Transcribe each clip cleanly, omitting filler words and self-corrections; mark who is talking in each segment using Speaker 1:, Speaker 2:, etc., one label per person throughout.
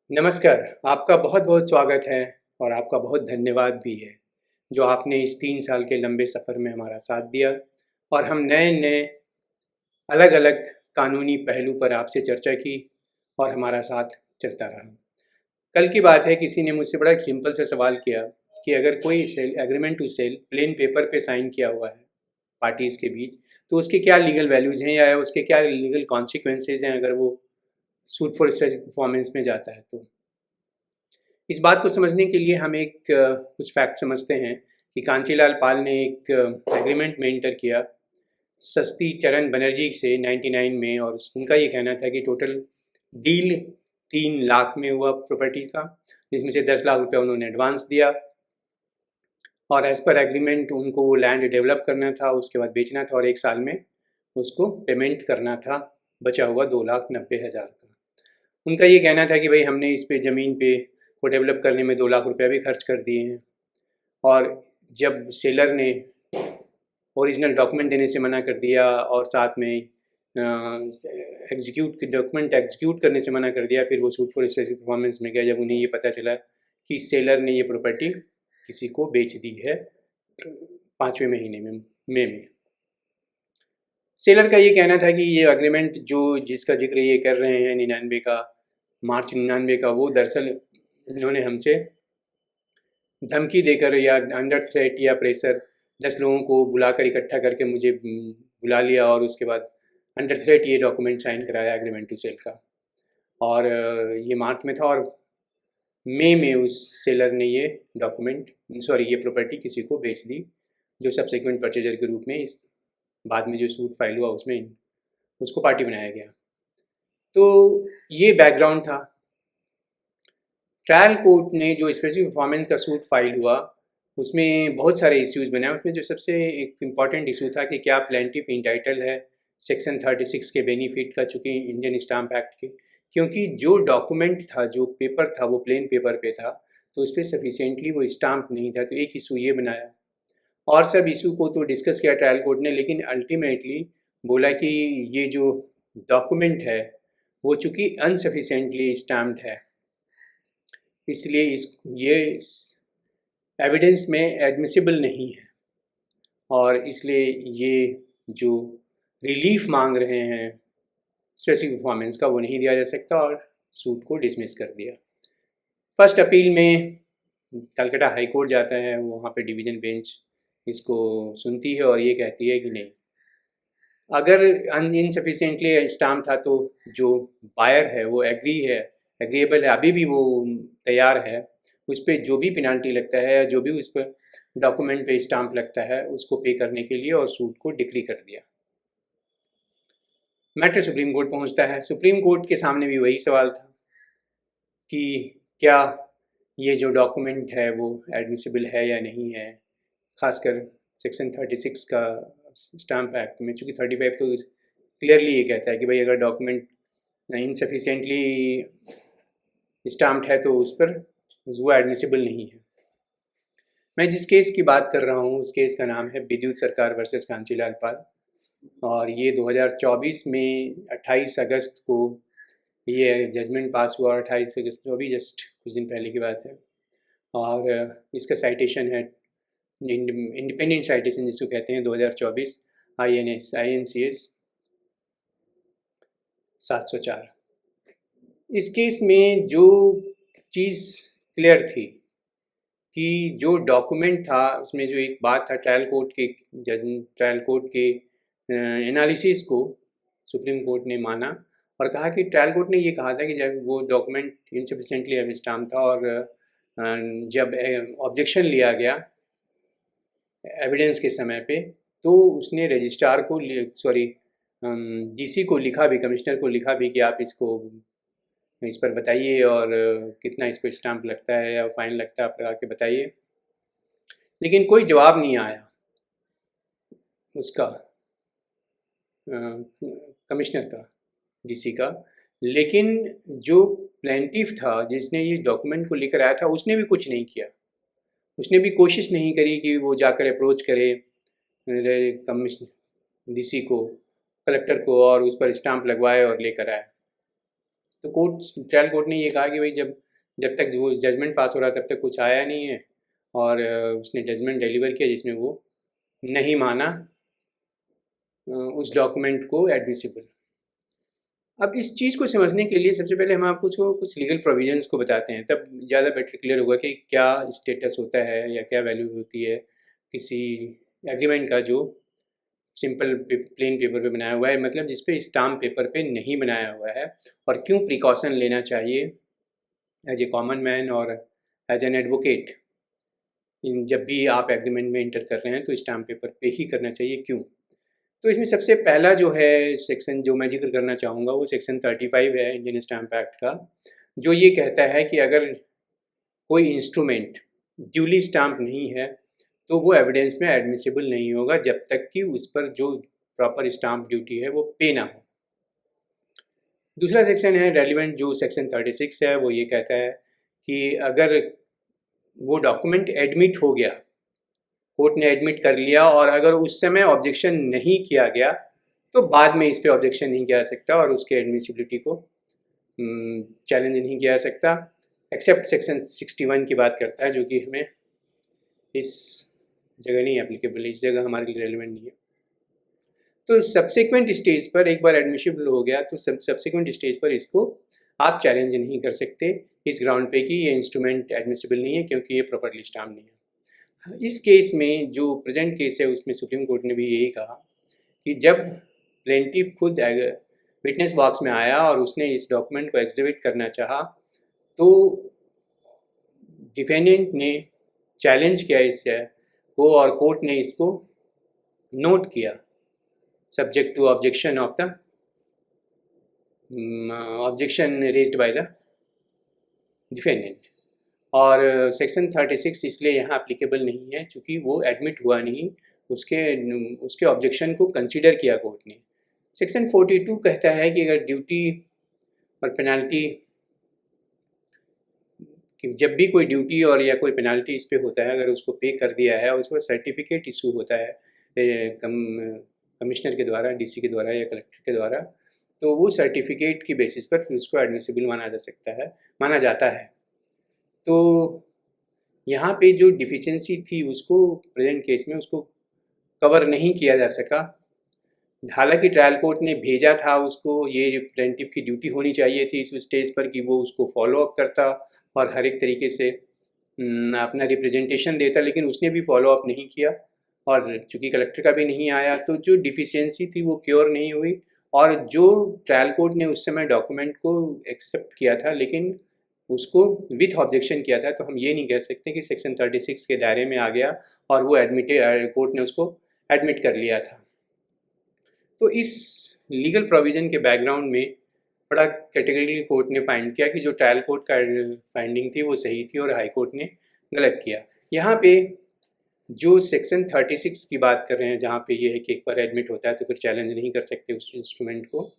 Speaker 1: नमस्कार, आपका बहुत-बहुत स्वागत है और आपका बहुत धन्यवाद भी है, जो आपने इस 3 साल के लंबे सफ़र में हमारा साथ दिया और हम नए-नए, अलग-अलग कानूनी पहलू पर आपसे चर्चा की और हमारा साथ चलता रहा। कल की बात है किसी ने मुझसे बड़ा एक सिंपल सा सवाल किया कि अगर कोई sale agreement to sale plain paper पे साइन किया हुआ है पार्टीज़ के बीच, तो उसके क्या लीगल वैल्यूज़ हैं या उसके क्या लीगल कॉन्सिक्वेंसेज़ हैं अगर वो सूट फॉर स्पेसिफिक परफॉर्मेंस में जाता है तो? इस बात को समझने के लिए हम कुछ फैक्ट समझते हैं कि कांचीलाल पाल ने एक एग्रीमेंट में इंटर किया सस्ती चरण बनर्जी से 99 में और उनका ये कहना था कि टोटल डील 3 लाख में हुआ प्रॉपर्टी का, जिसमें से 10 लाख रुपया उन्होंने एडवांस दिया और एज़ पर एग्रीमेंट उनको वो लैंड डेवलप करना था, उसके बाद बेचना था और 1 साल में उसको पेमेंट करना था बचा हुआ 2,90,000 का। उनका ये कहना था कि भाई हमने इस पे ज़मीन पे को डेवलप करने में 2 लाख रुपया भी खर्च कर दिए हैं और जब सेलर ने ओरिजिनल डॉक्यूमेंट देने से मना कर दिया और साथ में डॉक्यूमेंट एग्जीक्यूट करने से मना कर दिया, फिर वो सूट फॉर स्पेसिफिक परफॉर्मेंस में गया जब उन्हें ये पता चला कि सेलर ने ये प्रॉपर्टी किसी को बेच दी है 5वें महीने में मई में। सेलर का ये कहना था कि ये एग्रीमेंट जो जिसका जिक्र ये कर रहे हैं 99 का, मार्च 99 का, वो दरअसल इन्होंने हमसे धमकी देकर या अंडर थ्रेट या प्रेशर 10 लोगों को बुलाकर इकट्ठा करके मुझे बुला लिया और उसके बाद अंडर थ्रेट ये डॉक्यूमेंट साइन कराया एग्रीमेंट टू सेल का। और ये मार्च में था और मई में उस सेलर ने ये प्रॉपर्टी किसी को बेच दी, जो सब्सिक्वेंट परचेजर के रूप में इस बाद में जो सूट फाइल हुआ उसमें उसको पार्टी बनाया गया। तो ये बैकग्राउंड था। ट्रायल कोर्ट ने जो स्पेसिफिक परफॉर्मेंस का सूट फाइल हुआ, उसमें बहुत सारे इश्यूज़ बने। उसमें जो सबसे एक इम्पॉर्टेंट इशू था कि क्या प्लेंटिफ इंटाइटल है सेक्शन 36 के बेनिफिट का, चूँकि इंडियन स्टाम्प एक्ट के, क्योंकि जो डॉक्यूमेंट था, जो पेपर था, वो प्लेन पेपर पे था, तो उस पे सफिशिएंटली वो स्टाम्प नहीं था। तो एक इशू ये बनाया और सब इशू को तो डिस्कस किया ट्रायल कोर्ट ने, लेकिन अल्टीमेटली बोला कि ये जो डॉक्यूमेंट है, वो चूँकि अनसफिशिएंटली स्टाम्प्ड है, इसलिए ये एविडेंस में एडमिसिबल नहीं है और इसलिए ये जो रिलीफ मांग रहे हैं स्पेसिफिक परफॉर्मेंस का, वो नहीं दिया जा सकता और सूट को डिसमिस कर दिया। फर्स्ट अपील में कलकत्ता हाई कोर्ट जाता है, वहाँ पे डिवीज़न बेंच इसको सुनती है और ये कहती है कि नहीं, अगर इनसफिशिएंटली स्टाम्प था तो जो बायर है वो एग्रीएबल है, अभी भी वो तैयार है, उस पर जो भी पेनाल्टी लगता है, जो भी उस पर डॉक्यूमेंट पे स्टाम्प लगता है, उसको पे करने के लिए, और सूट को डिक्री कर दिया। मैटर सुप्रीम कोर्ट पहुंचता है। सुप्रीम कोर्ट के सामने भी वही सवाल था कि क्या ये जो डॉक्यूमेंट है वो एडमिसिबल है या नहीं है, खासकर सेक्शन 36 का स्टाम्प एक्ट में, चूँकि 35 तो क्लियरली ये कहता है कि भाई अगर डॉक्यूमेंट इनसफिशिएंटली स्टाम्प्ड है तो उस पर वो एडमिसिबल नहीं है। मैं जिस केस की बात कर रहा हूँ उस केस का नाम है विद्युत सरकार वर्सेस कांचीलाल पाल और ये 2024 में 28 अगस्त को ये जजमेंट पास हुआ। 28 अगस्त तो अभी जस्ट कुछ दिन पहले की बात है और इसका साइटेशन है इंडिपेंडेंट साइटेशन जिसको कहते हैं 2024 INCS 704। इस केस में जो चीज़ क्लियर थी कि जो डॉक्यूमेंट था उसमें जो एक बात था, ट्रायल कोर्ट के एनालिसिस को सुप्रीम कोर्ट ने माना और कहा कि ट्रायल कोर्ट ने ये कहा था कि जब वो डॉक्यूमेंट इनसफिशिएंटली स्टाम्प था और जब ऑब्जेक्शन लिया गया एविडेंस के समय पे, तो उसने रजिस्ट्रार को DC को लिखा भी, कमिश्नर को लिखा भी कि आप इस पर बताइए और कितना इस पर स्टाम्प लगता है या फाइन लगता है, आप लगा के बताइए। लेकिन कोई जवाब नहीं आया उसका, कमिश्नर का, DC का। लेकिन जो प्लेंटिफ था जिसने ये डॉक्यूमेंट को लेकर आया था, उसने भी कुछ नहीं किया, उसने भी कोशिश नहीं करी कि वो जाकर अप्रोच करे कमिश्नर DC को, कलेक्टर को, और उस पर स्टाम्प लगवाए और लेकर आए। तो ट्रायल कोर्ट ने ये कहा कि भाई जब तक वो जजमेंट पास हो रहा तब तक कुछ आया नहीं है, और उसने जजमेंट डिलीवर किया जिसमें वो नहीं माना उस डॉक्यूमेंट को एडमिसिबल। अब इस चीज़ को समझने के लिए सबसे पहले हम आपको कुछ लीगल प्रोविजंस को बताते हैं, तब ज़्यादा बेटर क्लियर होगा कि क्या स्टेटस होता है या क्या वैल्यू होती है किसी एग्रीमेंट का जो सिंपल प्लेन पेपर पे बनाया हुआ है, मतलब जिस पे स्टाम्प पेपर पे नहीं बनाया हुआ है, और क्यों प्रिकॉशन लेना चाहिए एज ए कॉमन मैन और एज एन एडवोकेट। जब भी आप एग्रीमेंट में इंटर कर रहे हैं तो स्टाम्प पेपर पे ही करना चाहिए, क्यों। तो इसमें सबसे पहला जो है सेक्शन जो मैं जिक्र करना चाहूँगा वो सेक्शन 35 है इंडियन स्टाम्प एक्ट का, जो ये कहता है कि अगर कोई इंस्ट्रूमेंट ड्यूली स्टाम्प नहीं है तो वो एविडेंस में एडमिसिबल नहीं होगा जब तक कि उस पर जो प्रॉपर स्टाम्प ड्यूटी है वो पे ना हो। दूसरा सेक्शन है रेलिवेंट, जो सेक्शन 36 है, वो ये कहता है कि अगर वो डॉक्यूमेंट एडमिट हो गया, कोर्ट ने एडमिट कर लिया, और अगर उस समय ऑब्जेक्शन नहीं किया गया तो बाद में इस पर ऑब्जेक्शन नहीं किया जा सकता और उसके एडमिसिबिलिटी को चैलेंज नहीं किया जा सकता, एक्सेप्ट सेक्शन 61 की बात करता है, जो कि हमें इस जगह नहीं एप्लीकेबल, इस जगह हमारे लिए रेलिवेंट नहीं है। तो सब्सिक्वेंट स्टेज पर एक बार एडमिसिबल हो गया तो सब्सिक्वेंट स्टेज पर इसको आप चैलेंज नहीं कर सकते इस ग्राउंड पे कि ये इंस्ट्रूमेंट एडमिसिबल नहीं है क्योंकि ये प्रॉपर्ली स्टाम्प नहीं है। इस केस में जो प्रेजेंट केस है उसमें सुप्रीम कोर्ट ने भी यही कहा कि जब प्लेंटिफ खुद विटनेस बॉक्स में आया और उसने इस डॉक्यूमेंट को एग्जिबिट करना चाहा तो डिफेंडेंट ने चैलेंज किया इससे को, और कोर्ट ने इसको नोट किया subject to objection of the objection raised by the defendant. और सेक्शन 36 इसलिए यहाँ एप्लीकेबल नहीं है क्योंकि वो एडमिट हुआ नहीं, उसके ऑब्जेक्शन को कंसीडर किया कोर्ट ने। सेक्शन 42 कहता है कि अगर ड्यूटी और पेनल्टी, कि जब भी कोई ड्यूटी और या कोई पेनल्टी इस पे होता है, अगर उसको पे कर दिया है और उस पर सर्टिफिकेट इशू होता है कमिश्नर के द्वारा, डीसी के द्वारा या कलेक्टर के द्वारा, तो वो सर्टिफिकेट की बेसिस पर फिर उसको एडमिसिबल माना जाता है। तो यहाँ पे जो डिफिशिएंसी थी उसको प्रेजेंट केस में उसको कवर नहीं किया जा सका। हालांकि ट्रायल कोर्ट ने भेजा था उसको, ये प्लेंटिफ की ड्यूटी होनी चाहिए थी इस स्टेज पर कि वो उसको फॉलो अप करता और हर एक तरीके से अपना रिप्रेजेंटेशन देता, लेकिन उसने भी फॉलो अप नहीं किया, और चूँकि कलेक्टर का भी नहीं आया तो जो डिफिशियंसी थी वो क्योर नहीं हुई। और जो ट्रायल कोर्ट ने उस समय डॉक्यूमेंट को एक्सेप्ट किया था लेकिन उसको विथ ऑब्जेक्शन किया था, तो हम ये नहीं कह सकते कि सेक्शन 36 के दायरे में आ गया और वो कोर्ट ने उसको एडमिट कर लिया था। तो इस लीगल प्रोविज़न के बैकग्राउंड में बड़ा कैटेगरिकली कोर्ट ने फाइंड किया कि जो ट्रायल कोर्ट का फाइंडिंग थी वो सही थी और हाई कोर्ट ने गलत किया। यहाँ पे जो सेक्शन 36 की बात कर रहे हैं, जहाँ पे ये है कि एक बार एडमिट होता है तो फिर चैलेंज नहीं कर सकते उस इंस्ट्रूमेंट को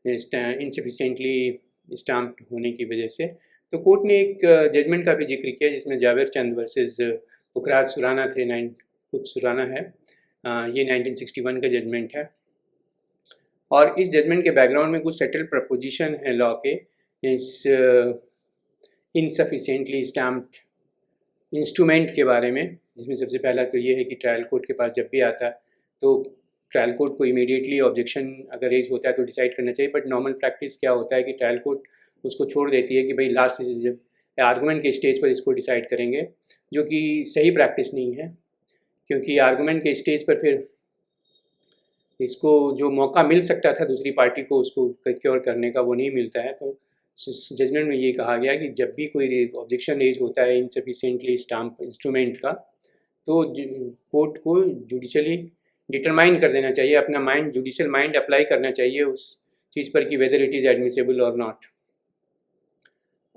Speaker 1: इनसफिशिएंटली स्टाम्प होने की वजह से, तो कोर्ट ने एक जजमेंट का भी जिक्र किया जिसमें जावेर चंद वर्सेस पुखराज सुराना थे, कुछ सुराना है, ये 1961 का जजमेंट है। और इस जजमेंट के बैकग्राउंड में कुछ सेटल प्रपोजिशन है लॉ के इस इनसफिशिएंटली स्टैम्प्ड इंस्ट्रूमेंट के बारे में, जिसमें सबसे पहला तो ये है कि ट्रायल कोर्ट के पास जब भी आता है तो ट्रायल कोर्ट को इमीडिएटली ऑब्जेक्शन अगर रेज होता है तो डिसाइड करना चाहिए, बट नॉर्मल प्रैक्टिस क्या होता है कि ट्रायल कोर्ट उसको छोड़ देती है कि भाई लास्ट जब आर्गूमेंट के स्टेज पर इसको डिसाइड करेंगे, जो कि सही प्रैक्टिस नहीं है, क्योंकि आर्गूमेंट के स्टेज पर फिर इसको जो मौका मिल सकता था दूसरी पार्टी को उसको क्योर करने का वो नहीं मिलता है। तो जजमेंट में ये कहा गया कि जब भी कोई ऑब्जेक्शन रेज होता है इनसफिशिएंटली स्टाम्प इंस्ट्रूमेंट का, तो कोर्ट को जुडिशली डिटरमाइन कर देना चाहिए, अपना माइंड जुडिशियल माइंड अप्लाई करना चाहिए उस चीज़ पर कि वेदर इट इज़ एडमिसिबल और नॉट।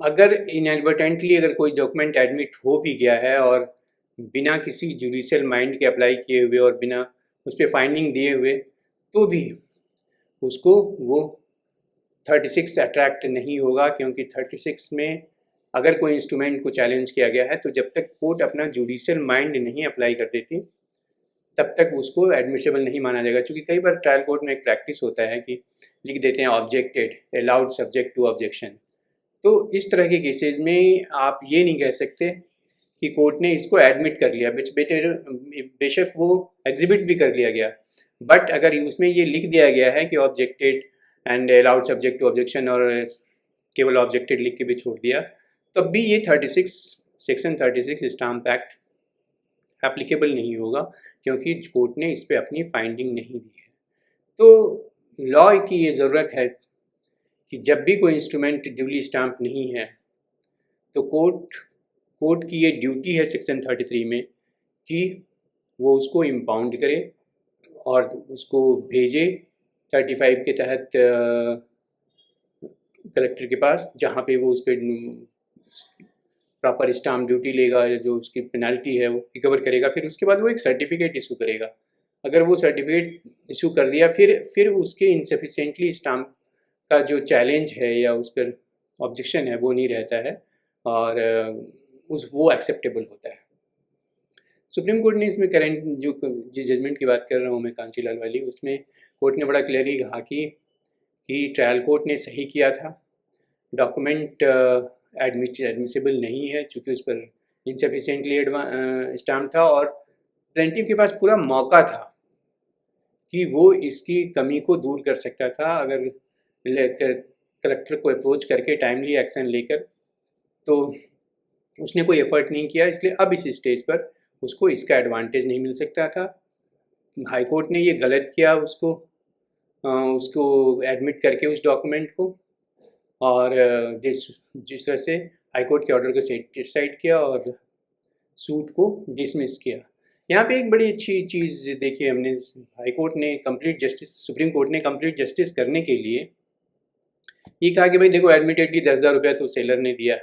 Speaker 1: अगर इनएडवर्टेंटली अगर कोई डॉक्यूमेंट एडमिट हो भी गया है और बिना किसी जुडिशियल माइंड के अप्लाई किए हुए और बिना उस पर फाइंडिंग दिए हुए, तो भी उसको वो 36 अट्रैक्ट नहीं होगा, क्योंकि 36 में अगर कोई इंस्ट्रूमेंट को चैलेंज किया गया है तो जब तक कोर्ट अपना जुडिशियल माइंड नहीं अप्लाई कर देती तब तक उसको एडमिसिबल नहीं माना जाएगा। क्योंकि कई बार ट्रायल कोर्ट में एक प्रैक्टिस होता है कि लिख देते हैं objected, allowed subject to objection. तो इस तरह के केसेस में आप ये नहीं कह सकते कि कोर्ट ने इसको एडमिट कर लिया, बेशक वो एग्जिबिट भी कर लिया गया, बट अगर उसमें ये लिख दिया गया है कि objected and allowed subject to objection और केवल ऑब्जेक्टेड लिख के भी छोड़ दिया, तब भी ये 36 सेक्शन 36 स्टाम्प एक्ट एप्लीकेबल नहीं होगा, क्योंकि कोर्ट ने इस पर अपनी फाइंडिंग नहीं दी है। तो लॉ की ये ज़रूरत है कि जब भी कोई इंस्ट्रूमेंट ड्यूली स्टाम्प नहीं है तो कोर्ट की ये ड्यूटी है सेक्शन 33 में कि वो उसको इम्पाउंड करे और उसको भेजे 35 के तहत कलेक्टर के पास, जहाँ पे वो उस पर प्रॉपर स्टाम्प ड्यूटी लेगा, जो उसकी पेनल्टी है वो रिकवर करेगा। फिर उसके बाद वो एक सर्टिफिकेट इशू करेगा। अगर वो सर्टिफिकेट इशू कर दिया, फिर उसके इनसफिशेंटली स्टाम्प का जो चैलेंज है या उस पर ऑब्जेक्शन है वो नहीं रहता है, और वो एक्सेप्टेबल होता है। सुप्रीम कोर्ट ने इसमें करंट जो जिस जजमेंट की बात कर रहा हूँ मैं, कांचीलाल वाली, उसमें कोर्ट ने बड़ा क्लियरली कहा कि ट्रायल कोर्ट ने सही किया था, डॉक्यूमेंट एडमिसिबल नहीं है चूँकि उस पर इनसफिशेंटली स्टाम्प था, और प्लेंटिफ के पास पूरा मौका था कि वो इसकी कमी को दूर कर सकता था अगर कलेक्टर को अप्रोच करके टाइमली एक्शन लेकर। तो उसने कोई एफर्ट नहीं किया, इसलिए अब इस स्टेज पर उसको इसका एडवांटेज नहीं मिल सकता था। हाई कोर्ट ने ये गलत किया उसको एडमिट करके उस डॉक्यूमेंट को, और जिस तरह से हाई कोर्ट के ऑर्डर को सेटिस्फाइड किया और सूट को डिसमिस किया। यहाँ पे एक बड़ी अच्छी चीज़ देखी हमने, हाई कोर्ट ने कंप्लीट जस्टिस, सुप्रीम कोर्ट ने कंप्लीट जस्टिस करने के लिए ये कहा कि भाई देखो, एडमिटेडली 10,000 रुपया तो सेलर ने दिया,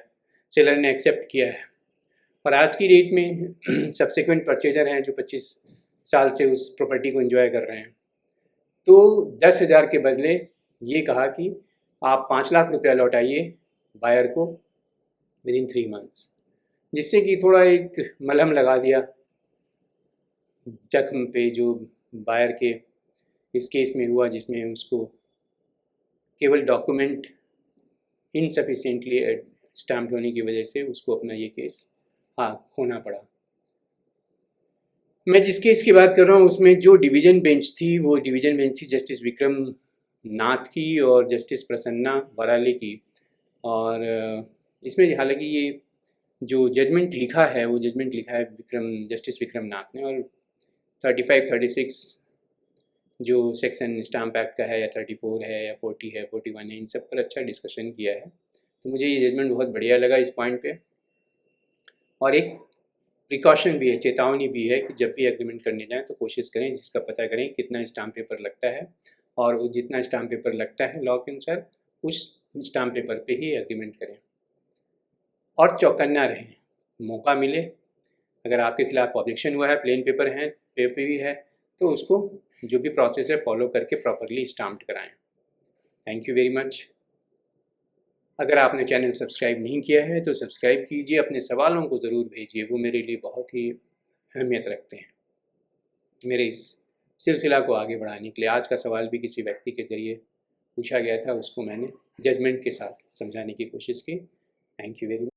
Speaker 1: सेलर ने एक्सेप्ट किया है, और आज की डेट में सब्सिक्वेंट परचेजर हैं जो 25 साल से उस प्रॉपर्टी को एंजॉय कर रहे हैं। तो 10,000 के बदले ये कहा कि आप 5 लाख रुपया लौटाइए बायर को विदिन 3 मंथ्स, जिससे कि थोड़ा एक मलहम लगा दिया जख्म पे जो बायर के इस केस में हुआ, जिसमें उसको केवल डॉक्यूमेंट इनसफिशिएंटली स्टैम्प्ड होने की वजह से उसको अपना ये केस खोना पड़ा। मैं जिस केस की बात कर रहा हूँ उसमें जो डिवीज़न बेंच थी, वो डिवीज़न बेंच थी जस्टिस विक्रम नाथ की और जस्टिस प्रसन्ना बराले की। और इसमें हालांकि ये जो जजमेंट लिखा है वो जजमेंट लिखा है जस्टिस विक्रम नाथ ने, और 35, 36 जो सेक्शन स्टाम्प एक्ट का है, या 34 है, या 40 है, 41 है, इन सब पर अच्छा डिस्कशन किया है। तो मुझे ये जजमेंट बहुत बढ़िया लगा इस पॉइंट पे। और एक प्रिकॉशन भी है, चेतावनी भी है कि जब भी एग्रीमेंट करने जाएं तो कोशिश करें जिसका पता करें कितना स्टाम्प पेपर लगता है, और जितना स्टाम्प पेपर लगता है लॉ के अनुसार उस स्टाम्प पेपर पे ही एग्रीमेंट करें। और चौकन्ना रहें, मौका मिले, अगर आपके खिलाफ ऑब्जेक्शन हुआ है, प्लेन पेपर है, पेपर भी है, तो उसको जो भी प्रोसेस है फॉलो करके प्रॉपरली स्टाम्प्ड कराएं। Thank you very much. अगर आपने चैनल सब्सक्राइब नहीं किया है तो सब्सक्राइब कीजिए, अपने सवालों को ज़रूर भेजिए, वो मेरे लिए बहुत ही अहमियत रखते हैं मेरे इस सिलसिला को आगे बढ़ाने के लिए। आज का सवाल भी किसी व्यक्ति के ज़रिए पूछा गया था, उसको मैंने जजमेंट के साथ समझाने की कोशिश की। Thank you very much.